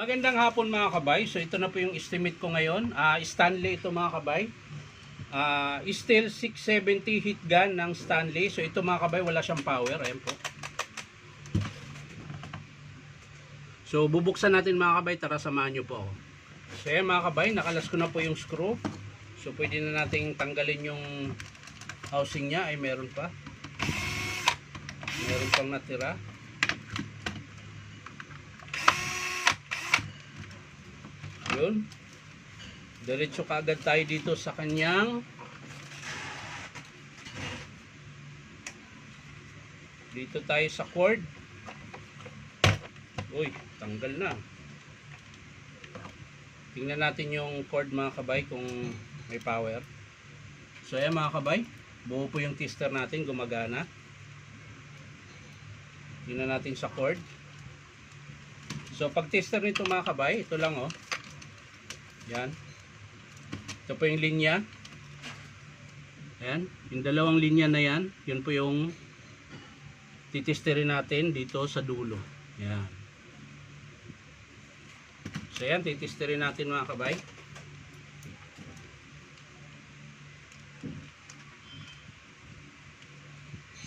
Magandang hapon mga kabay. So ito na po yung estimate ko ngayon. Stanley ito mga kabay. Steel 670 heat gun ng Stanley. So ito mga kabay, wala siyang power. Ayan po. So bubuksan natin mga kabay. Tara, samahan nyo po ako. So ayan mga kabay, nakalas ko na po yung screw. So pwede na nating tanggalin yung housing niya. Ay meron pa. Meron pang natira. Yun. Diretso kaagad tayo dito sa kanyang dito tayo sa cord. Uy, tanggal na. Tingnan natin yung cord mga kabay kung may power. So ayan mga kabay, buo po yung tester natin, gumagana. Tingnan natin sa cord. So pag tester nito mga kabay, ito lang oh. Yan. Ito po yung linya. Ayan. Yung dalawang linya na yan. Yun po yung titesterin natin dito sa dulo. Yan. So yan. Titesterin natin mga kabay.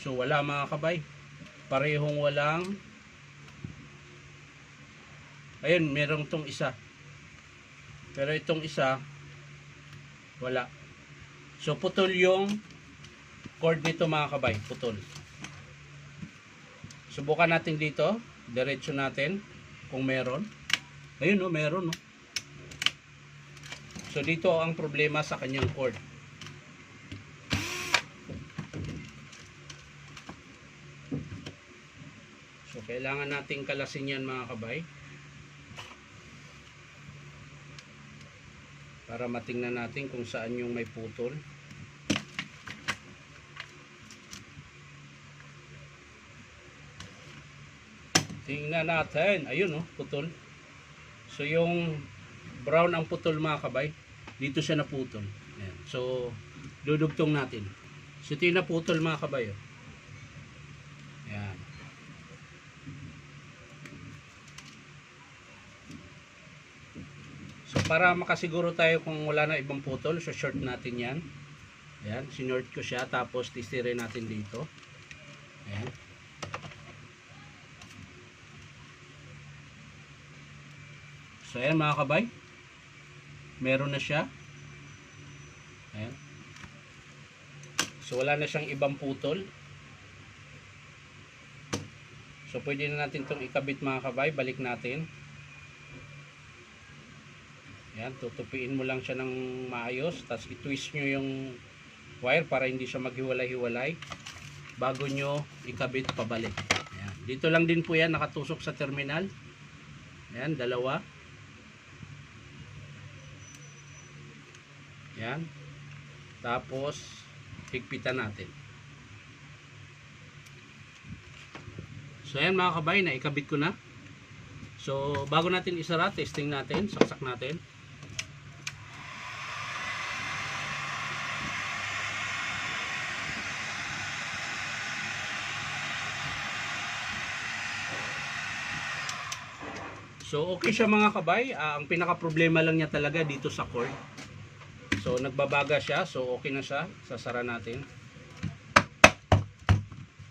So wala mga kabay. Parehong walang. Ayun. Merong tong isa. Pero itong isa, wala. So, putol yung cord nito mga kabay. Putol. Subukan natin dito. Diretso natin kung meron. Ayun o, meron o. So, dito ang problema sa kanyang cord. So, kailangan nating kalasin yan mga kabay. Para matingnan natin kung saan yung may putol. Tingnan natin. Ayun oh, putol. So yung brown ang putol mga kabay. Dito siya naputol. Ayan. So dudugtong natin. So ito yung naputol mga kabay. Oh. Ayan. So para makasiguro tayo kung wala na ibang putol, so short natin yan. Ayan, sinort ko siya, tapos testirin natin dito. Ayan. So ayan mga kabay, meron na siya. Ayan. So wala na siyang ibang putol. So pwede na natin itong ikabit mga kabay, balik natin. Yan, tutupiin mo lang siya ng maayos, tapos i-twist nyo yung wire para hindi siya maghiwalay-hiwalay bago nyo ikabit pabalik. Yan. Dito lang din po yan nakatusok sa terminal. Yan, dalawa. Yan. Tapos higpitan natin. So yan mga kabay, na ikabit ko na. So bago natin isara, testing natin, saksak natin. So okay siya mga kabay. Ang pinaka problema lang niya talaga dito sa cord. So nagbabaga siya. So okay na siya. Sasara natin.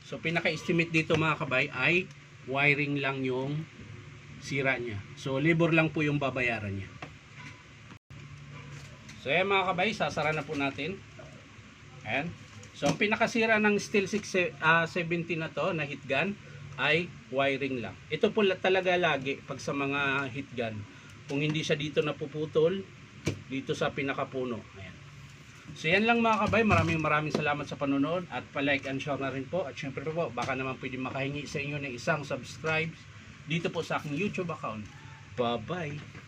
So pinaka estimate dito mga kabay ay wiring lang yung sira niya. So labor lang po yung babayaran niya. So ayan mga kabay, sasara na po natin. Ayan. So ang pinakasira ng Steel 670 na to na heat gun ay wiring lang. Ito po talaga lagi pag sa mga heat gun. Kung hindi siya dito napuputol, dito sa pinakapuno. Ayan. So yan lang mga kabay. Maraming salamat sa panonood at pa-like and share na rin po. At syempre po, baka naman pwede makahingi sa inyo ng isang subscribe dito po sa aking YouTube account. Bye-bye!